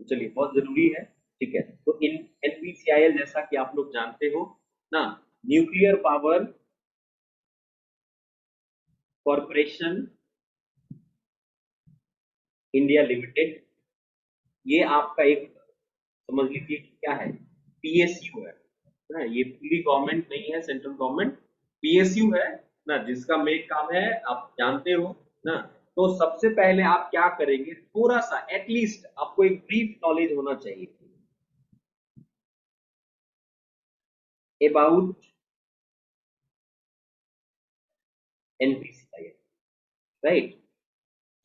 तो चलिए बहुत जरूरी है, ठीक है। तो इन एनपीसीआईएल जैसा कि आप लोग जानते हो ना, nuclear power corporation India limited, ये आपका एक समझ लीजिए कि क्या है, पीएसयू है ना, ये पूरी गवर्नमेंट नहीं है, सेंट्रल गवर्नमेंट, पीएसयू है ना, जिसका मेन काम है आप जानते हो ना। तो सबसे पहले आप क्या करेंगे, थोड़ा सा एटलीस्ट आपको एक ब्रीफ नॉलेज होना चाहिए अबाउट एनपीसीआईएल, राइट।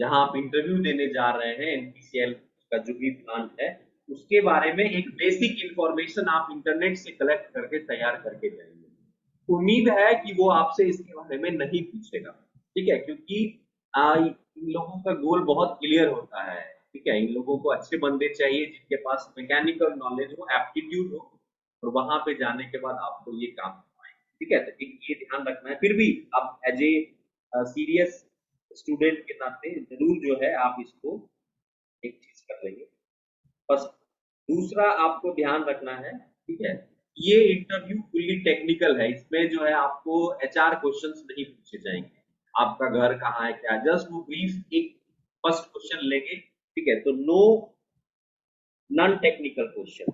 जहां आप इंटरव्यू देने जा रहे हैं, एनपीसीएल का जो भी प्लांट है उसके बारे में एक बेसिक इंफॉर्मेशन आप इंटरनेट से कलेक्ट करके तैयार करके जाएंगे। उम्मीद है कि वो आपसे इसके बारे में नहीं पूछेगा, ठीक है, क्योंकि इन लोगों का गोल बहुत क्लियर होता है, ठीक है। इन लोगों को अच्छे बंदे चाहिए जिनके पास मैकेनिकल नॉलेज हो, एप्टीट्यूड हो, और वहां पे जाने के बाद आपको ये काम करवाएं, ठीक है। तो एक ये ध्यान रखना है, फिर भी आप एज ए सीरियस स्टूडेंट के नाते जरूर जो है आप इसको एक चीज कर लेंगे। बस दूसरा आपको ध्यान रखना है, ठीक है, ये इंटरव्यू फुल्ली टेक्निकल है, इसमें जो है आपको एचआर क्वेश्चंस नहीं पूछे जाएंगे, आपका घर कहाँ है क्या, जस्ट वो ब्रीफ एक फर्स्ट क्वेश्चन लेंगे, ठीक है। तो no non technical question,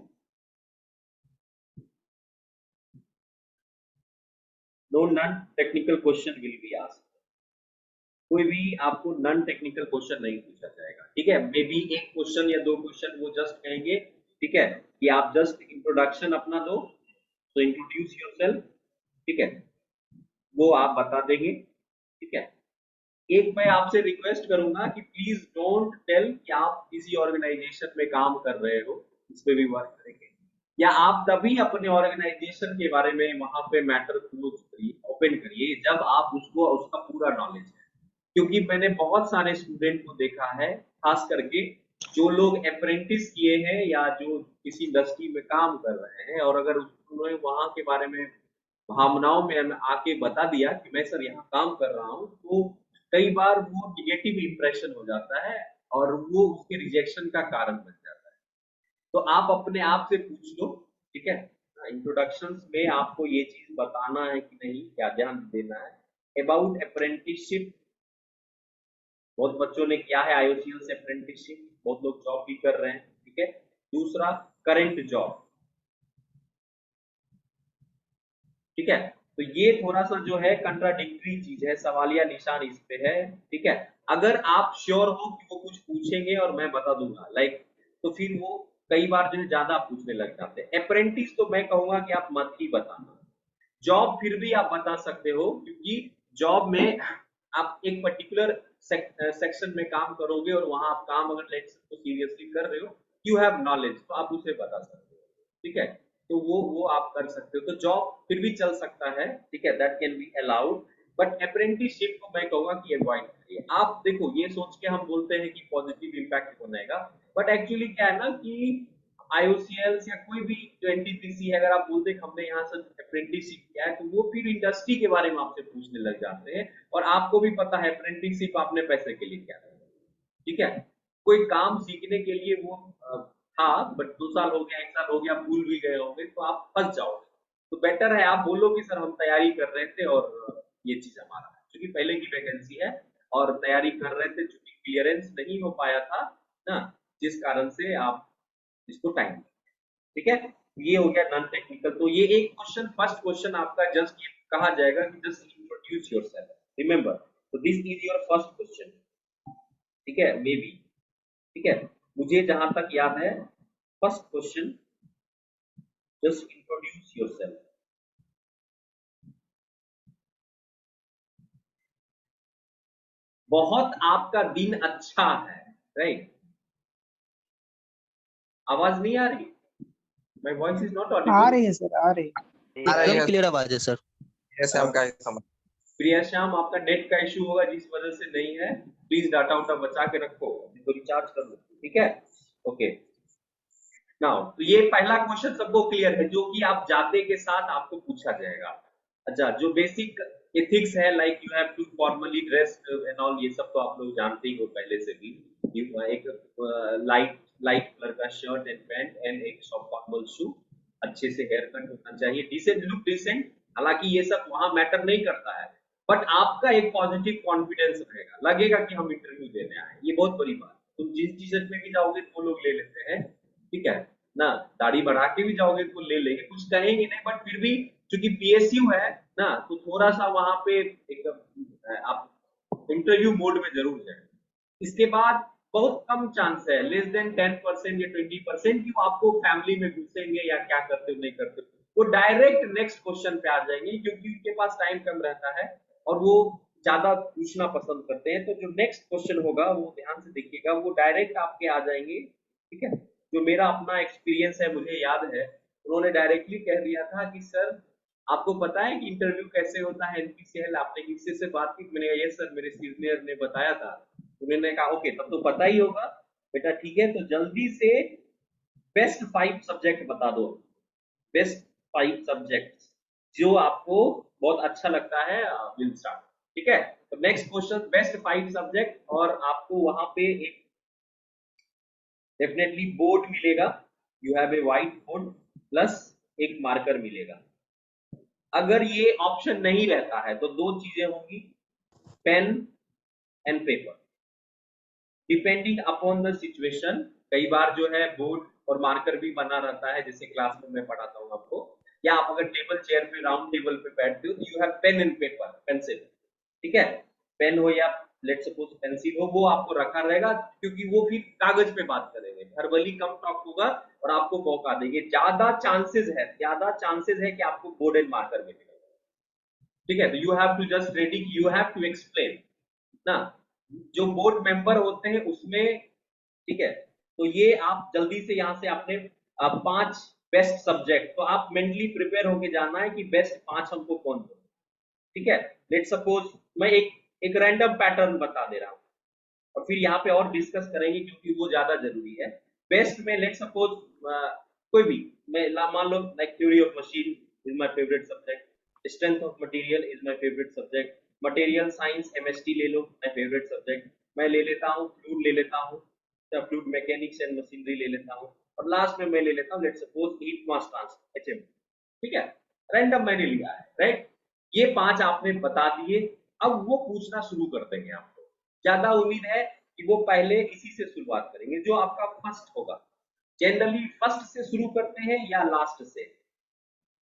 no non technical question will be asked, कोई भी आपको नॉन टेक्निकल क्वेश्चन नहीं पूछा जाएगा, ठीक है। मे बी एक क्वेश्चन या दो क्वेश्चन वो जस्ट कहेंगे, ठीक है, कि आप जस्ट इंट्रोडक्शन अपना दो, तो इंट्रोड्यूस योरसेल्फ, ठीक है, वो आप बता देंगे, ठीक है। एक मैं आपसे रिक्वेस्ट करूंगा कि प्लीज डोंट टेल कि आप किसी ऑर्गेनाइजेशन में काम कर रहे हो, इस पे भी वर्क करेंगे, या आप तभी अपने ऑर्गेनाइजेशन के बारे में वहां पे मैटर क्लोज करिए, ओपन करिए, जब आप उसको उसका पूरा नॉलेज है। क्योंकि मैंने बहुत सारे स्टूडेंट को देखा है, खास करके जो लोग अप्रेंटिस किए हैं या जो किसी इंडस्ट्री में काम कर रहे हैं, और अगर उन्होंने वहां के बारे में भावनाओं में आके बता दिया कि मैं सर यहाँ काम कर रहा हूँ, तो कई बार वो निगेटिव इंप्रेशन हो जाता है और वो उसके रिजेक्शन का कारण बन जाता है। तो आप अपने आप से पूछ लो, ठीक है, इंट्रोडक्शन में आपको ये चीज बताना है कि नहीं, क्या ध्यान देना है अबाउट अप्रेंटिसशिप। बहुत बच्चों ने किया है आईओसीएल से अप्रेंटिसशिप, बहुत लोग जॉब भी कर रहे हैं, ठीक है। दूसरा, करंट जॉब, ठीक है। तो ये थोड़ा सा जो है कंट्राडिक्टरी चीज है, सवालिया निशान इस पे है, ठीक है। अगर आप श्योर हो कि वो कुछ पूछेंगे और मैं बता दूंगा लाइक, तो फिर वो कई बार जो है ज्यादा पूछने लग जाते हैं। अप्रेंटिस तो मैं कहूंगा कि आप मत ही बताना, जॉब फिर भी आप बता सकते हो, क्योंकि जॉब में आप एक पर्टिकुलर सेक्शन में काम करोगे और वहां आप काम अगर लेक्चर को सीरियसली कर रहे हो, यू हैव नॉलेज, तो आप उसे बता सकते हो, ठीक है। तो वो आप कर सकते हो, तो जॉब फिर भी चल सकता है, ठीक है, that can be allowed. But apprenticeship को मैं कहूंगा कि अवॉइड करिए। आप देखो, ये सोच के हम बोलते हैं कि पॉजिटिव इम्पैक्ट बनेगा, बट एक्चुअली क्या है ना कि आईओसीएल या कोई भी जो एनटीपीसी है, अगर आप बोलते हैं हमने यहाँ से अप्रेंटिसशिप किया है, तो वो फिर इंडस्ट्री के बारे में आपसे पूछने लग जाते हैं, और आपको भी पता है अप्रेंटिसशिप आपने पैसे के लिए किया है, ठीक है। कोई काम सीखने के लिए वो था, बट 2 साल हो गया, 1 साल हो गया, भूल भी गए होंगे, तो आप फंस जाओगे। तो बेटर है आप बोलो कि सर हम तैयारी कर रहे थे और ये चीज हमारा है, क्योंकि पहले की वैकेंसी है और तैयारी कर रहे थे, चूंकि क्लियरेंस नहीं हो पाया था ना, जिस कारण से आप इसको टाइम, ठीक है। ये हो गया नॉन टेक्निकल। तो ये एक क्वेश्चन, फर्स्ट क्वेश्चन आपका जस्ट ये कहा जाएगा कि जस्ट इंट्रोड्यूस योरसेल्फ, रिमेंबर, तो this is your first question, ठीक है, मे बी, ठीक है। मुझे जहां तक याद है, first question, just introduce yourself. बहुत आपका दिन अच्छा है, राइट। आवाज नहीं आ रही, my voice is not ah audible. रही है सर, आ रही है। आ रही एकदम है क्लियर आवाज है सर। ऐसे हम का समझ। प्रिया श्याम, आपका नेट का इशू होगा जिस वजह से नहीं है, प्लीज डाटा उटा बचा के रखो, तो रिचार्ज कर लो, ठीक है। ओके, नाउ तो ये पहला क्वेश्चन सबको क्लियर है, जो कि आप जाते के साथ आपको पूछा जाएगा। अच्छा, जो बेसिक एथिक्स है, like you have to formally dress and all, ये सब तो आप लोग जानते ही हो पहले से भी। एक लाइट लाइट कलर का शर्ट एंड पैंट एंड एक सॉफ्ट फॉर्मल शू, अच्छे से हेयर कट होना चाहिए, डिसेंट लुक डिसेंट। हालांकि ये सब वहां मैटर नहीं करता है, बट आपका एक पॉजिटिव कॉन्फिडेंस रहेगा, लगेगा कि हम इंटरव्यू देने आए, ये बहुत बड़ी बात। तुम जिस टी शर्ट में भी जाओगे तो वो लोग ले लेते हैं, ठीक है ना, दाढ़ी बढ़ा के भी जाओगे तो ले लेंगे, कुछ कहेंगे नहीं, बट फिर भी क्योंकि पीएसयू है ना, तो थोड़ा सा वहां पे एकदम आप इंटरव्यू मोड में जरूर जाए। इसके बाद बहुत कम चांस है, लेस देन 10% या 20% की वो आपको फैमिली में घुसेंगे या क्या करते हो नहीं करते हो, वो डायरेक्ट नेक्स्ट क्वेश्चन पे आ जाएंगे क्योंकि उनके पास टाइम कम रहता है और वो ज्यादा पूछना पसंद करते हैं। तो जो नेक्स्ट क्वेश्चन होगा वो ध्यान से देखिएगा, वो डायरेक्ट आपके आ जाएंगे, ठीक है। जो मेरा अपना एक्सपीरियंस है, मुझे याद है उन्होंने डायरेक्टली कह दिया था कि सर आपको पता है कि इंटरव्यू कैसे होता है एनपीसीएल, आपने किसी से बात की? मैंने कहा यस सर, मेरे सीनियर ने बताया था। उन्होंने कहा ओके तब तो पता ही होगा बेटा, ठीक है तो जल्दी से बेस्ट 5 सब्जेक्ट बता दो, बेस्ट 5 सब्जेक्ट जो आपको बहुत अच्छा लगता है, विल स्टार्ट, ठीक है। तो नेक्स्ट क्वेश्चन, बेस्ट 5 सब्जेक्ट, और आपको वहां पे एक डेफिनेटली बोर्ड मिलेगा, you have a white board plus एक मार्कर मिलेगा। अगर ये ऑप्शन नहीं रहता है तो दो चीजें होंगी, pen and paper, depending upon the situation. कई बार जो है बोर्ड और मार्कर भी बना रहता है, जैसे क्लास में मैं पढ़ाता हूँ आपको, या आप अगर टेबल चेयर पे राउंड टेबल पे बैठते हो तो you have pen and paper, pencil, ठीक है। पेन हो या लेट सपोज पेंसिल हो, वो आपको रखा रहेगा क्योंकि वो फिर कागज पे बात करेंगे, वर्बली कम टॉक होगा और आपको मौका देंगे। ज्यादा चांसेस है कि आपको बोर्ड एंड मार्कर मिलेगा, ठीक है। तो you have to just ready, you have to explain ना, जो बोर्ड मेंबर होते हैं उसमें, ठीक है। तो ये आप जल्दी से यहाँ से अपने 5 बेस्ट सब्जेक्ट, तो आप मेंटली प्रिपेयर होके जाना है कि बेस्ट 5 हमको कौन कौन, ठीक है। लेट सपोज मैं एक रैंडम पैटर्न बता दे रहा हूँ और फिर यहाँ पे और डिस्कस करेंगे क्योंकि वो ज्यादा जरूरी है। बेस्ट में लेट सपोज कोई भी, मैं मान लो like theory of machine is my favourite subject, strength of material is my favourite subject, material science MST ले लो, माय फेवरेट सब्जेक्ट। मैं ले लेता हूँ फ्लूइड ले लेता हूँ, फ्लूइड मैकेनिक्स एंड मशीनरी ले लेता हूँ, और लास्ट में मैं ले लेता हूँ let suppose heat mass transfer HM, ठीक है। रैंडम मैंने लिया है, राइट। ये 5 आपने बता दिए, अब वो पूछना शुरू कर देंगे आपको। ज्यादा उम्मीद है कि वो पहले इसी से शुरुआत करेंगे जो आपका फर्स्ट होगा। जनरली फर्स्ट से शुरू करते हैं या लास्ट से,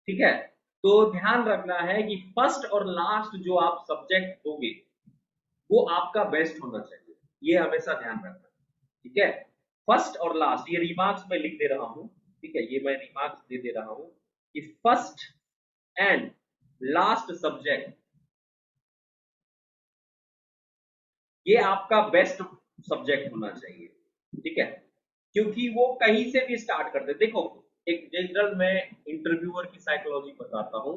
ठीक है। तो ध्यान रखना है कि फर्स्ट और लास्ट जो आप सब्जेक्ट दोगे वो आपका बेस्ट होना चाहिए, ये हमेशा ध्यान रखना, ठीक है। फर्स्ट और लास्ट, ये रिमार्क्स में लिख दे रहा हूं, ठीक है, ये मैं रिमार्क्स दे रहा हूं कि फर्स्ट एंड लास्ट सब्जेक्ट ये आपका बेस्ट सब्जेक्ट होना चाहिए, ठीक है। क्योंकि वो कहीं से भी स्टार्ट करते, देखो एक जनरल मैं इंटरव्यूअर की साइकोलॉजी बताता हूँ,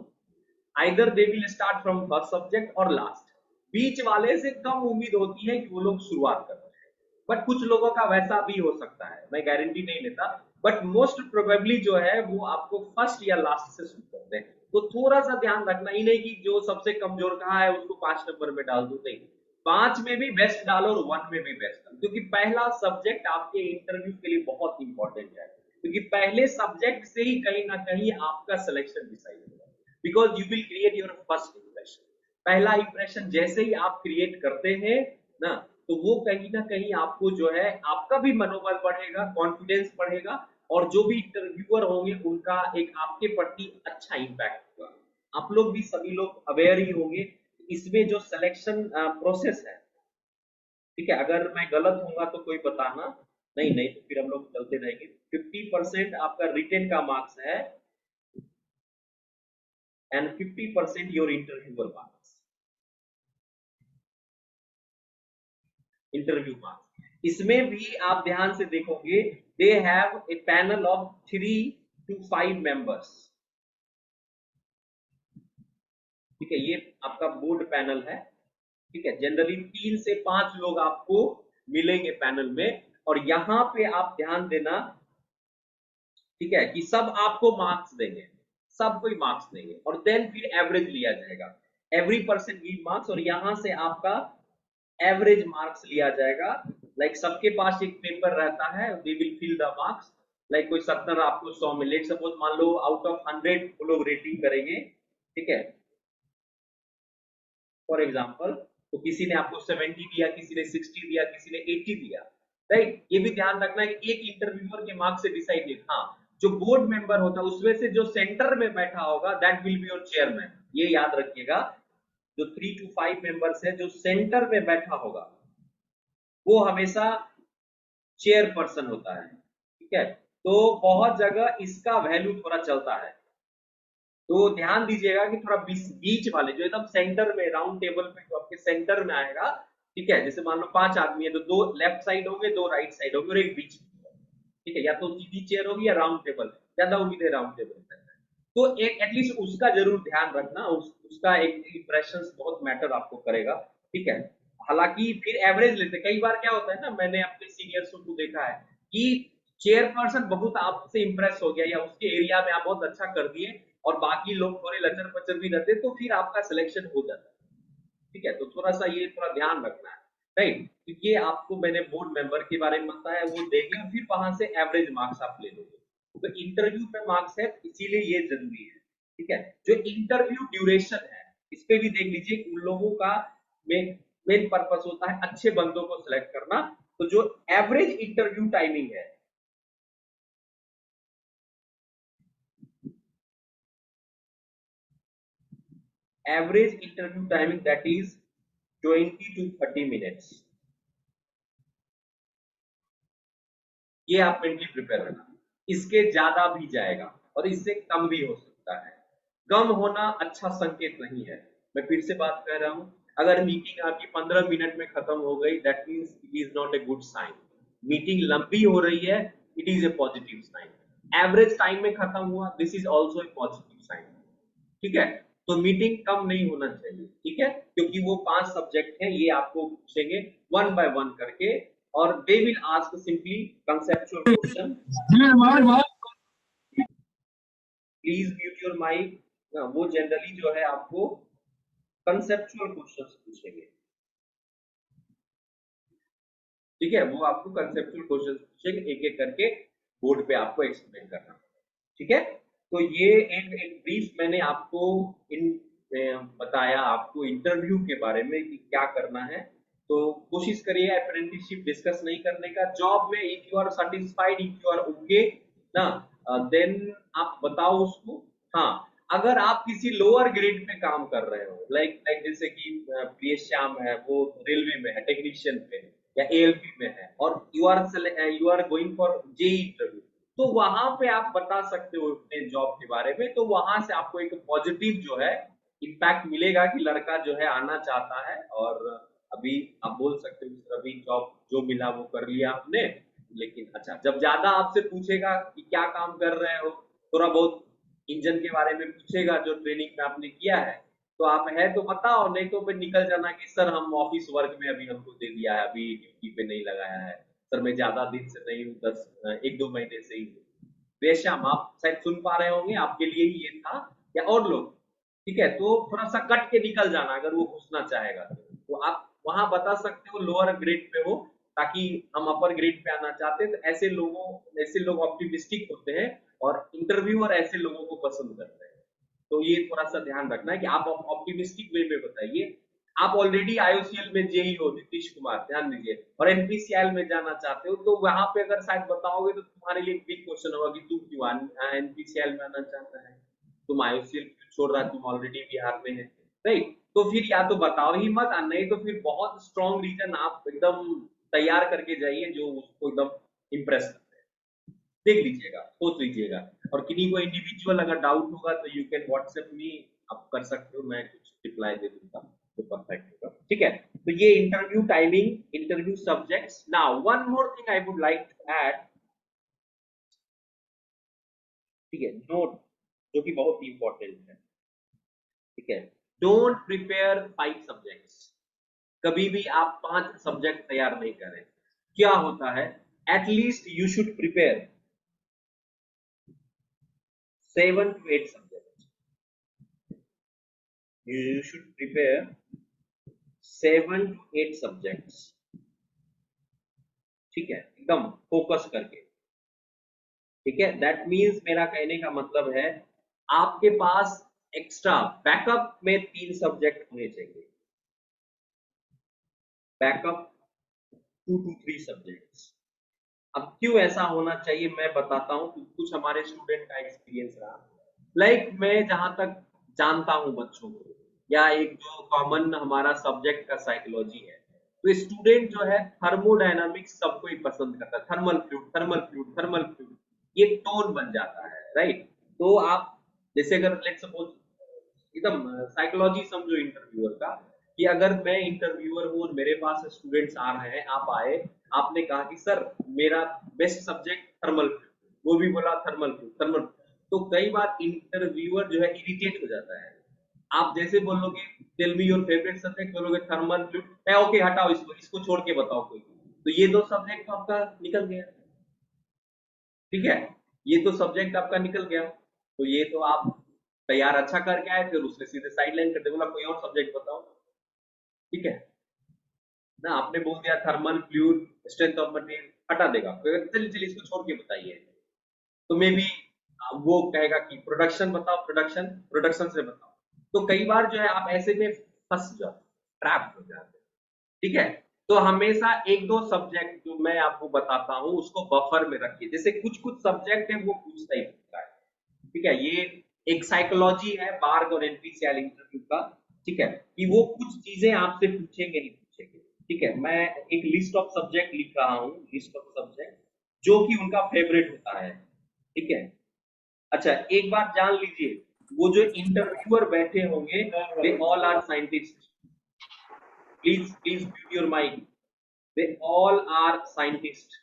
either they will start from first subject और लास्ट, बीच वाले से कम उम्मीद होती है कि वो लोग शुरुआत कर रहे हैं, बट कुछ लोगों का वैसा भी हो सकता है, मैं गारंटी नहीं लेता, बट मोस्ट प्रोबेबली जो है वो आपको फर्स्ट या लास्ट से शुरू करते हैं। तो थोड़ा सा ध्यान रखना ही नहीं कि जो सबसे कमजोर कहा है उसको 5 नंबर में डाल दो, नहीं, 5 में भी बेस्ट डालो और 1 में भी बेस्ट डालो, क्योंकि पहला सब्जेक्ट आपके इंटरव्यू के लिए बहुत इंपॉर्टेंट है, क्योंकि पहले सब्जेक्ट से ही कहीं ना कहीं आपका सिलेक्शन डिसाइड होगा, because you will create your first impression. पहला इंप्रेशन जैसे ही आप क्रिएट करते हैं ना, तो वो कहीं ना कहीं आपको जो है आपका भी मनोबल बढ़ेगा, कॉन्फिडेंस बढ़ेगा, और जो भी इंटरव्यूअर होंगे उनका एक आपके प्रति अच्छा इंपैक्ट होगा। आप लोग भी सभी लोग अवेयर ही होंगे इसमें जो सिलेक्शन प्रोसेस है, ठीक है। अगर मैं गलत होऊंगा तो कोई बताना, नहीं नहीं तो फिर हम लोग चलते रहेंगे। 50% आपका रिटेन का मार्क्स है and 50% your interviewer marks, interview marks. इसमें भी आप ध्यान से देखोगे, they have a panel of 3 to 5 members, ठीक है। ये आपका बोर्ड पैनल है, ठीक है। जनरली 3 से 5 लोग आपको मिलेंगे पैनल में, और यहां पे आप ध्यान देना, ठीक है, कि सब आपको मार्क्स देंगे, सब कोई मार्क्स देंगे, और देन फिर एवरेज लिया जाएगा, एवरी पर्सन गिव मार्क्स, और यहां से आपका एवरेज मार्क्स लिया जाएगा। लाइक सबके पास एक पेपर रहता है, they will fill the marks. Like कोई 70 आपको 100 में, लेट सपोज मान लो आउट ऑफ 100 वो लोग रेटिंग करेंगे, ठीक है, फॉर एग्जाम्पल। तो किसी ने आपको 70 दिया, किसी ने 60 दिया, किसी ने 80 दिया, राइट। ये भी ध्यान रखना है कि एक इंटरव्यूअर के मार्क्स से डिसाइड नहीं। हाँ, जो बोर्ड मेंबर होता है उसमें से जो सेंटर में बैठा होगा that will be your chairman, ये याद रखिएगा। जो 3 to 5 मेंबर्स है, जो सेंटर में बैठा होगा वो हमेशा चेयर पर्सन होता है, ठीक है। तो बहुत जगह इसका वैल्यू थोड़ा चलता है, तो ध्यान दीजिएगा कि थोड़ा बीच वाले जो एकदम सेंटर में, राउंड टेबल पे जो आपके सेंटर में आएगा, ठीक है, जैसे मान लो 5 आदमी है तो 2 लेफ्ट साइड होंगे, 2 राइट साइड होंगे और एक बीच में, ठीक है, या तो सीधी चेयर होगी या राउंड टेबल, ज्यादा उम्मीद है राउंड टेबल है। तो एक एटलीस्ट उसका जरूर ध्यान रखना, उसका एक इंप्रेशन बहुत मैटर आपको करेगा, ठीक है। हालांकि फिर एवरेज लेते, कई बार क्या होता है ना, मैंने अपने सीनियर्स को देखा है कि चेयरपर्सन बहुत आपसे इंप्रेस हो गया या उसके एरिया में आप बहुत अच्छा कर दिए और बाकी लोग थोड़े लचर पचर भी रहते, तो फिर आपका सिलेक्शन हो जाता है, ठीक है। तो थोड़ा सा ये थोड़ा ध्यान रखना है, राइट। तो ये आपको मैंने बोर्ड मेंबर के बारे में बताया, वो देंगे और फिर वहां से एवरेज मार्क्स आप ले लोगे। तो इंटरव्यू पे मार्क्स है, इसीलिए ये जरूरी है, ठीक है। जो इंटरव्यू ड्यूरेशन है, इस पे भी देख लीजिए, उन लोगों का मेन मेन पर्पस होता है अच्छे बंदों को सिलेक्ट करना। तो जो एवरेज इंटरव्यू टाइमिंग है, average interview timing that is 20 to 30 minutes, ये आप मेंटली प्रिपेयर रहना। इसके ज्यादा भी जाएगा और इससे कम भी हो सकता है। कम होना अच्छा संकेत नहीं है। मैं फिर से बात कर रहा हूं, अगर मीटिंग आपकी 15 मिनट में खत्म हो गई, that means it is not a good sign. Meeting लंबी हो रही है, it is a positive sign. Average time में खत्म हुआ, this is also a positive sign, ठीक है। तो मीटिंग कम नहीं होना चाहिए, ठीक है, क्योंकि वो 5 सब्जेक्ट हैं, ये आपको पूछेंगे वन बाय वन करके, और they will ask simply conceptual question. Please mute your mic. वो जनरली जो है आपको कंसेप्चुअल क्वेश्चंस पूछेंगे, ठीक है, वो आपको कंसेप्चुअल क्वेश्चंस पूछेंगे, एक एक करके बोर्ड पे आपको एक्सप्लेन करना, ठीक है। तो ये एक ब्रीफ मैंने आपको इन बताया आपको इंटरव्यू के बारे में कि क्या करना है। तो कोशिश करिए अप्रेंटिसशिप डिस्कस नहीं करने का। जॉब में if you are satisfied, if you are okay ना, देन आप बताओ उसको। हाँ, अगर आप किसी लोअर ग्रेड पे काम कर रहे हो, लाइक लाइक जैसे कि प्रियेश श्याम है, वो रेलवे में है, टेक्नीशियन पे या एएलपी में है, और you are going for JE interview, तो वहां पे आप बता सकते हो अपने जॉब के बारे में। तो वहां से आपको एक पॉजिटिव जो है इम्पैक्ट मिलेगा कि लड़का जो है आना चाहता है। और अभी आप बोल सकते हो सर अभी जॉब जो मिला वो कर लिया आपने, लेकिन अच्छा जब ज्यादा आपसे पूछेगा कि क्या काम कर रहे हो, थोड़ा बहुत इंजन के बारे में पूछेगा जो ट्रेनिंग में आपने किया है, तो आप है तो बताओ, नहीं तो फिर निकल जाना कि सर हम ऑफिस वर्क में अभी हमको दे दिया है, अभी ड्यूटी पे नहीं लगाया है सर, मैं ज्यादा दिन से नहीं हूँ, 1-2 महीने से ही हूँ। बेशम आप शायद सुन पा रहे होंगे, आपके लिए ही ये था या और लोग, ठीक है। तो थोड़ा सा कट के निकल जाना अगर वो घुसना चाहेगा तो आप वहां बता सकते हो लोअर ग्रेड पे हो, ताकि हम अपर ग्रेड पे आना चाहते हैं। तो ऐसे लोग ऑप्टिमिस्टिक होते हैं और इंटरव्यूअर ऐसे लोगों को पसंद करते हैं। तो ये थोड़ा सा ध्यान रखना है कि आप ऑप्टिमिस्टिक वे में बताइए। आप ऑलरेडी आईओसीएल में जेई हो नीतीश कुमार, ध्यान दीजिए, और एनपीसीएल में जाना चाहते हो, तो वहां पे अगर शायद बताओगे तो तुम्हारे लिए बिग क्वेश्चन होगा कि तू क्यों एनपीसीएल में आना चाहता है, तुम आईओसीएल क्यों छोड़ रहा है, तुम ऑलरेडी बिहार में है, राइट। तो फिर या तो बताओ ही मत, नहीं तो फिर बहुत स्ट्रॉन्ग रीजन आप एकदम तैयार करके जाइए जो उसको एकदम इम्प्रेस करते हैं। देख लीजिएगा, सोच लीजिएगा, और किन्हीं को इंडिविजुअल अगर डाउट होगा तो यू कैन व्हाट्सएप मी, आप कर सकते हो, मैं कुछ रिप्लाई दे दूंगा तो परफेक्ट होगा, ठीक है। तो ये interview timing, interview subjects. Now one more thing I would like to add, ठीक है, नोट, जो कि बहुत इंपॉर्टेंट है, ठीक है। डोंट प्रिपेयर 5 सब्जेक्ट्स, कभी भी आप 5 सब्जेक्ट तैयार नहीं करें। क्या होता है, at least you should prepare 7 to 8 subject, you should prepare 7 to 8 subjects, ठीक है, एकदम फोकस करके, ठीक है। दैट मीन्स मेरा कहने का मतलब है आपके पास एक्स्ट्रा बैकअप में 3 सब्जेक्ट होने चाहिए, बैकअप 2 to 3 सब्जेक्ट्स। अब क्यों ऐसा होना चाहिए मैं बताता हूं, कुछ हमारे स्टूडेंट का एक्सपीरियंस रहा। मैं जहां तक जानता हूं बच्चों को, या एक जो कॉमन हमारा सब्जेक्ट का साइकोलॉजी है, तो स्टूडेंट जो है थर्मोडायनामिक्स सबको ही पसंद करता है, thermal fluid thermal fluid thermal fluid, ये टोन बन जाता है, राइट। तो आप जैसे अगर लेट्स सपोज एकदम साइकोलॉजी समझो इंटरव्यूअर का, कि अगर मैं इंटरव्यूअर हूं और मेरे पास स्टूडेंट्स आ रहे हैं, आप आए, आपने कहा कि सर मेरा बेस्ट सब्जेक्ट थर्मल, वो भी बोला थर्मल थर्मल, तो कई बार इंटरव्यूअर जो है इरिटेट हो जाता है। आप जैसे बोलोगे tell me your favourite subject, बोलोगे थर्मल फ्लूइड, ओके हटाओ इसको, इसको छोड़ के बताओ कोई, तो ये दो सब्जेक्ट तो आपका निकल गया, ठीक है, ये तो सब्जेक्ट आपका निकल गया। तो ये तो आप तैयार अच्छा करके आए, फिर उसने सीधे साइडलाइन कर दिया, बोला कोई और सब्जेक्ट बताओ, ठीक है ना। आपने बोल दिया thermal fluid strength of material, हटा देगा, चलिए चलिए इसको छोड़ के बताइए, तो मे बी वो कहेगा कि प्रोडक्शन बताओ, प्रोडक्शन प्रोडक्शन से बताओ। तो कई बार जो है आप ऐसे में फंस जाओ, ट्रैप हो जाते, ठीक है। तो हमेशा एक दो सब्जेक्ट जो मैं आपको बताता हूं उसको बफर में रखिए, जैसे कुछ कुछ सब्जेक्ट है वो पूछता ही पूछता है, ठीक है। ये एक साइकोलॉजी है बार्ग और एनपीसीआई इंटरव्यू का, ठीक है, कि वो कुछ चीजें आपसे पूछेंगे नहीं पूछेंगे, ठीक है। मैं एक लिस्ट ऑफ सब्जेक्ट लिख रहा हूँ, लिस्ट ऑफ सब्जेक्ट जो कि उनका फेवरेट होता है, ठीक है। अच्छा एक बात जान लीजिए, वो जो इंटरव्यूअर बैठे होंगे they all are scientist, please please mute your mic, they all are scientist,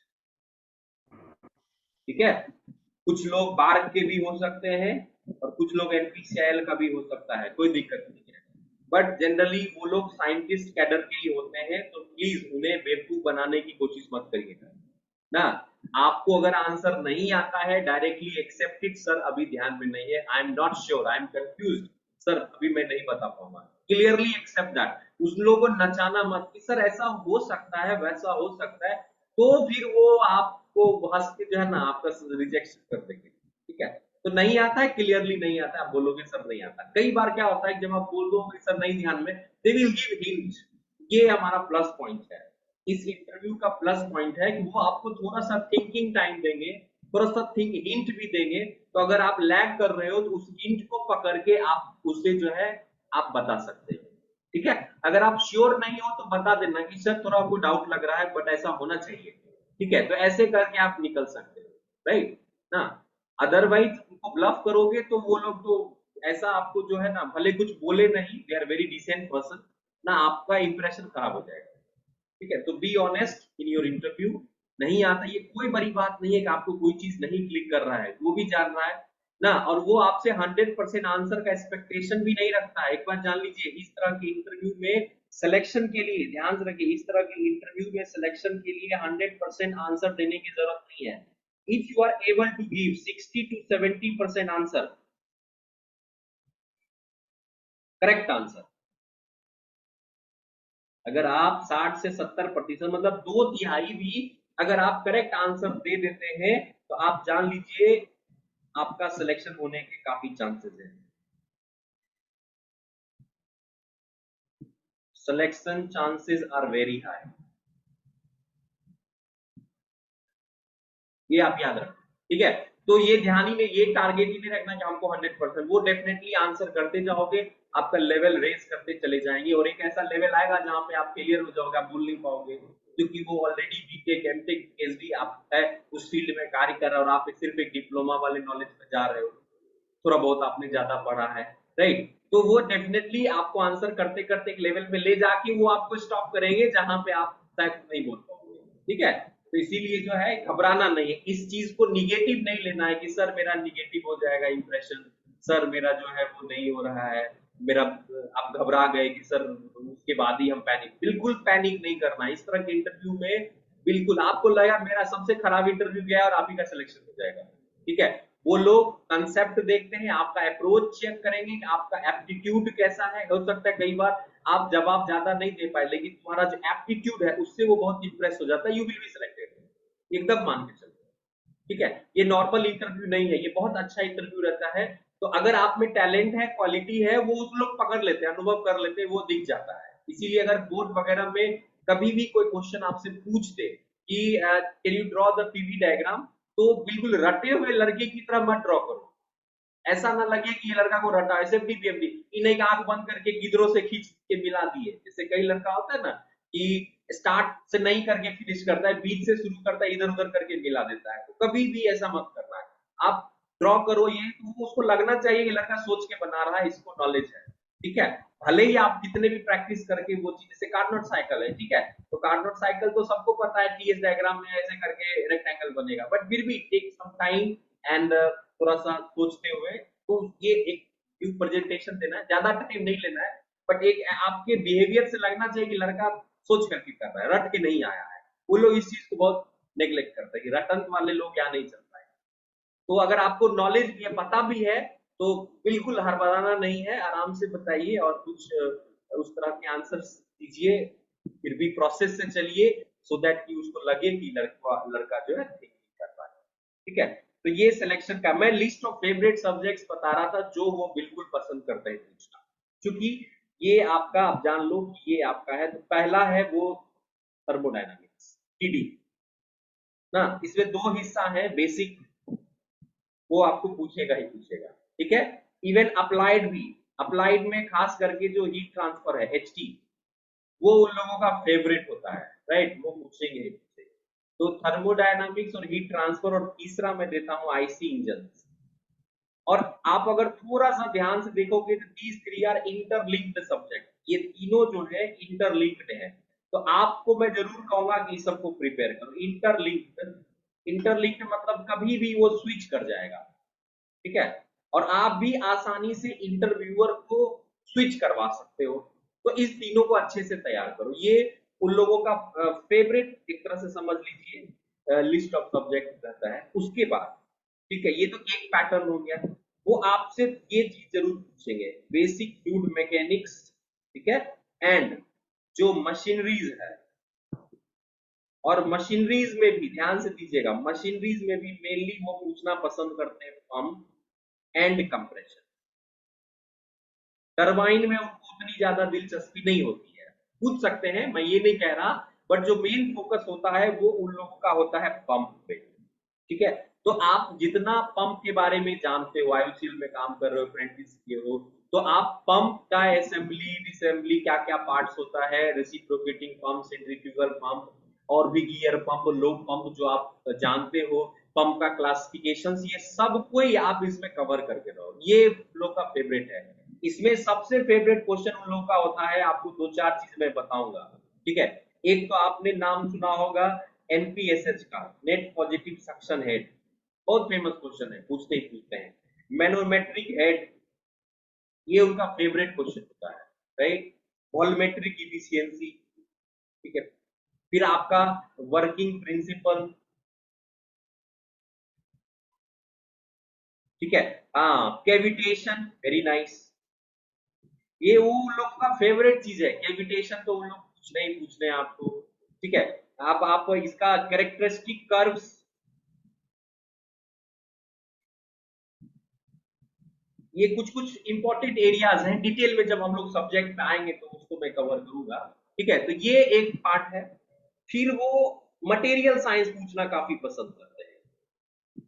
ठीक है। कुछ लोग बार्क के भी हो सकते हैं और कुछ लोग एनपीसीआईएल का भी हो सकता है, कोई दिक्कत नहीं है, बट जनरली वो लोग साइंटिस्ट कैडर के ही होते हैं, तो प्लीज उन्हें बेवकूफ बनाने की कोशिश मत करिएगा ना। आपको अगर आंसर नहीं आता है डायरेक्टली एक्सेप्ट इट, सर अभी ध्यान में नहीं है, I am not sure, I am confuse, sir अभी मैं नहीं बता पाऊंगा, क्लियरली एक्सेप्ट दैट। उस लोगों को नचाना मत कि सर ऐसा हो सकता है वैसा हो सकता है, तो फिर वो आपको हंस के जो है ना आपका रिजेक्शन कर देंगे, ठीक है। तो नहीं आता है, क्लियरली नहीं आता है, आप बोलोगे सर नहीं आता। कई बार क्या होता है जब आप बोल दो सर नहीं ध्यान में, दे विल गिव हिंट, ये हमारा प्लस पॉइंट है, इस इंटरव्यू का प्लस पॉइंट है कि वो आपको थोड़ा सा थिंकिंग टाइम देंगे, थोड़ा सा थिंक हिंट भी देंगे, तो अगर आप लैग कर रहे हो तो उस हिंट को पकड़ के आप उसे जो है आप बता सकते हो, ठीक है। अगर आप श्योर नहीं हो तो बता देना कि सर थोड़ा आपको डाउट लग रहा है बट ऐसा होना चाहिए, ठीक है, तो ऐसे करके आप निकल सकते हो, राइट ना। अदरवाइज उनको ब्लफ करोगे तो वो लोग तो ऐसा आपको जो है ना, भले कुछ बोले नहीं, they are very decent person ना, आपका इंप्रेशन खराब हो जाएगा, ठीक है। तो be honest in your interview, नहीं आता ये कोई बड़ी बात नहीं है कि आपको कोई चीज नहीं क्लिक कर रहा है, वो भी जान रहा है ना, और वो आपसे 100% आंसर का एक्सपेक्टेशन भी नहीं रखता है। एक बात जान लीजिए, इस तरह के इंटरव्यू में सिलेक्शन के लिए ध्यान से रखिए, इस तरह के इंटरव्यू में सिलेक्शन के लिए 100% आंसर देने की जरूरत नहीं है। If you are able to give 60 to 70% answer, correct answer, अगर आप 60 से 70% मतलब 2/3 भी अगर आप करेक्ट आंसर दे देते हैं, तो आप जान लीजिए आपका सिलेक्शन होने के काफी चांसेस हैं। Selection chances are very high, ये आप याद रखें, ठीक है। तो ये ध्यान ही में, ये टारगेट ही नहीं रखना कि हमको 100%, वो डेफिनेटली आंसर करते जाओगे, आपका लेवल रेस करते चले जाएंगे, और एक ऐसा लेवल आएगा जहां पे आप फेलियर हो जाओगे, आप बोल नहीं पाओगे, क्योंकि वो ऑलरेडी बीटेक एमटेक पीएचडी आप है उस फील्ड में कार्य कर रहा है, और आप सिर्फ एक डिप्लोमा वाले नॉलेज पे जा रहे हो, थोड़ा बहुत आपने ज्यादा पढ़ा है, राइट। तो वो डेफिनेटली आपको आंसर करते करते एक लेवल पे ले जाके वो आपको स्टॉप करेंगे जहां पे आप शायद नहीं बोल पाओगे, ठीक है। तो इसीलिए जो है घबराना नहीं है, इस चीज को निगेटिव नहीं लेना है कि सर मेरा निगेटिव हो जाएगा इंप्रेशन, सर मेरा जो है वो नहीं हो रहा है, मेरा, आप घबरा गए कि सर उसके बाद ही हम पैनिक, बिल्कुल पैनिक नहीं करना है इस तरह के इंटरव्यू में। बिल्कुल आपको लगा मेरा सबसे खराब इंटरव्यू गया है और आप ही का सिलेक्शन हो जाएगा, ठीक है। वो लोग कंसेप्ट देखते हैं, आपका अप्रोच चेक करेंगे कि आपका एप्टीट्यूड कैसा है, हो सकता है कई बार आप जवाब ज्यादा नहीं दे पाए, लेकिन तुम्हारा जो एप्टीट्यूड है उससे वो बहुत इंप्रेस हो जाता है, यू विल बी सिलेक्टेड, एकदम मान के चलो। ठीक है, ये नॉर्मल इंटरव्यू नहीं है, ये बहुत अच्छा इंटरव्यू रहता है। तो अगर आप में टैलेंट है, क्वालिटी है, वो उस लोग पकड़ लेते हैं, अनुभव कर लेते हैं, वो दिख जाता है। इसीलिए अगर बोर्ड वगैरह में कभी भी कोई क्वेश्चन आपसे पूछ दे कि can you draw the PV diagram, तो बिल्कुल रटे हुए लड़के की तरह मत ड्रॉ करो। ऐसा ना लगे कि ये लड़का को रटा, ऐसे भी पीएमडी इन एक आंख बंद करके गिदरों से खींच के मिला दिए, जैसे कई लड़का होता है ना कि स्टार्ट से नहीं करके फिनिश करता है, बीच से शुरू करता है, इधर उधर करके मिला देता है। तो कभी भी ऐसा मत करना है। आप ड्रॉ करो ये, तो उसको लगना चाहिए कि लड़का सोच के बना रहा है, इसको नॉलेज है। ठीक है, भले ही आप कितने भी प्रैक्टिस करके वो चीज, जैसे कार्नोट साइकिल है, ठीक है, तो कार्नोट साइकिल तो सबको पता है, टीएस डायग्राम में ऐसे करके रेक्टेंगल बनेगा, बट फिर भी टेक सम टाइम एंड थोड़ा सा सोचते हुए, तो ये एक न्यू प्रेजेंटेशन देना है, ज्यादा टाइम नहीं लेना है, बट एक आपके बिहेवियर से लगना चाहिए कि लड़का सोच करके कर रहा है, रट के नहीं आया है। वो लोग इस चीज को बहुत नेग्लेक्ट करते हैं कि रटंत वाले लोग यहाँ नहीं चलता है। तो अगर आपको नॉलेज भी है, पता भी है, तो बिल्कुल हड़बड़ाना नहीं है, आराम से बताइए और कुछ उस तरह के आंसर्स दीजिए, फिर भी प्रोसेस से चलिए, सो दैट कि उसको लगे कि लड़का लड़का जो है ठीक कर रहा है। ठीक है, तो ये सिलेक्शन का मैं लिस्ट ऑफ फेवरेट सब्जेक्ट्स बता रहा था जो वो बिल्कुल पसंद करते हैं पूछना, क्योंकि ये आपका, आप जान लो कि ये आपका है। तो पहला है वो थर्मोडायनामिक्स, टीडी ना, इसमें दो हिस्सा है, बेसिक, वो आपको पूछेगा ही पूछेगा। ठीक है, इवन अप्लाइड भी, अप्लाइड में खास करके जो हीट ट्रांसफर है, एचटी, वो उन लोगों का फेवरेट होता है, राइट, वो पूछेंगे ही पूछेंगे। तो थर्मोडायनामिक्स और हीट ट्रांसफर, और तीसरा मैं देता हूं आईसी इंजन। और आप अगर थोड़ा सा ध्यान से देखोगे तो these three are interlinked subject, ये तीनों जो है इंटरलिंक्ड है। तो आपको मैं जरूर कहूंगा कि सबको प्रिपेयर करो। इंटरलिंक्ड, इंटरलिंक्ड मतलब कभी भी वो स्विच कर जाएगा। ठीक है, और आप भी आसानी से इंटरव्यूअर को स्विच करवा सकते हो। तो इस तीनों को अच्छे से तैयार करो, ये उन लोगों का फेवरेट एक तरह से समझ लीजिए लिस्ट ऑफ सब्जेक्ट रहता है। उसके बाद ठीक है, ये तो एक पैटर्न हो गया। वो आपसे ये चीज जरूर पूछेंगे, बेसिक फ्लूइड मैकेनिक्स, ठीक है, एंड जो मशीनरीज है, और मशीनरीज में भी ध्यान से दीजिएगा, मशीनरीज में भी मेनली वो पूछना पसंद करते हैं पंप एंड कंप्रेशन। टरबाइन में उनको उतनी ज्यादा दिलचस्पी नहीं होती है, पूछ सकते हैं, मैं ये नहीं कह रहा, बट जो मेन फोकस होता है वो उन लोगों का होता है पंप पे। ठीक है, तो आप जितना पंप के बारे में जानते हो, वायुशील में काम कर रहे हो, अप्रेंटिस किए हो, तो आप पंप का असेंबली डिसेंबली क्या क्या पार्ट्स होता है, रेसिप्रोकेटिंग पंप, सेंट्रीफ्यूगल पंप, और भी गियर पंप, लो पंप जो आप जानते हो, पंप का क्लासिफिकेशन, ये सब कोई आप इसमें कवर करके रहो, ये लोग का फेवरेट है। इसमें सबसे फेवरेट क्वेश्चन उन लोग का होता है, आपको दो चार चीज मैं बताऊंगा। ठीक है, एक तो आपने नाम सुना होगा एनपीएसएच का, नेट पॉजिटिव सक्शन हेड, बहुत फेमस क्वेश्चन है, पूछते ही पूछते हैं। मैनोमेट्रिक हेड, ये उनका फेवरेट क्वेश्चन होता है, राइट। वॉल्यूमेट्रिक इफिशियंसी, ठीक है, फिर आपका वर्किंग प्रिंसिपल, ठीक है, हाँ, कैविटेशन, वेरी नाइस, ये वो उन लोग का फेवरेट चीज है, कैविटेशन तो उन लोग पूछने ही पूछने हैं आपको। ठीक है, आप इसका कैरेक्टरिस्टिक कर्व्स, ये कुछ कुछ इंपॉर्टेंट एरियाज हैं, डिटेल में जब हम लोग सब्जेक्ट में आएंगे तो उसको मैं कवर करूंगा। ठीक है, तो ये एक पार्ट है। फिर वो मटेरियल साइंस पूछना काफी पसंद करते हैं,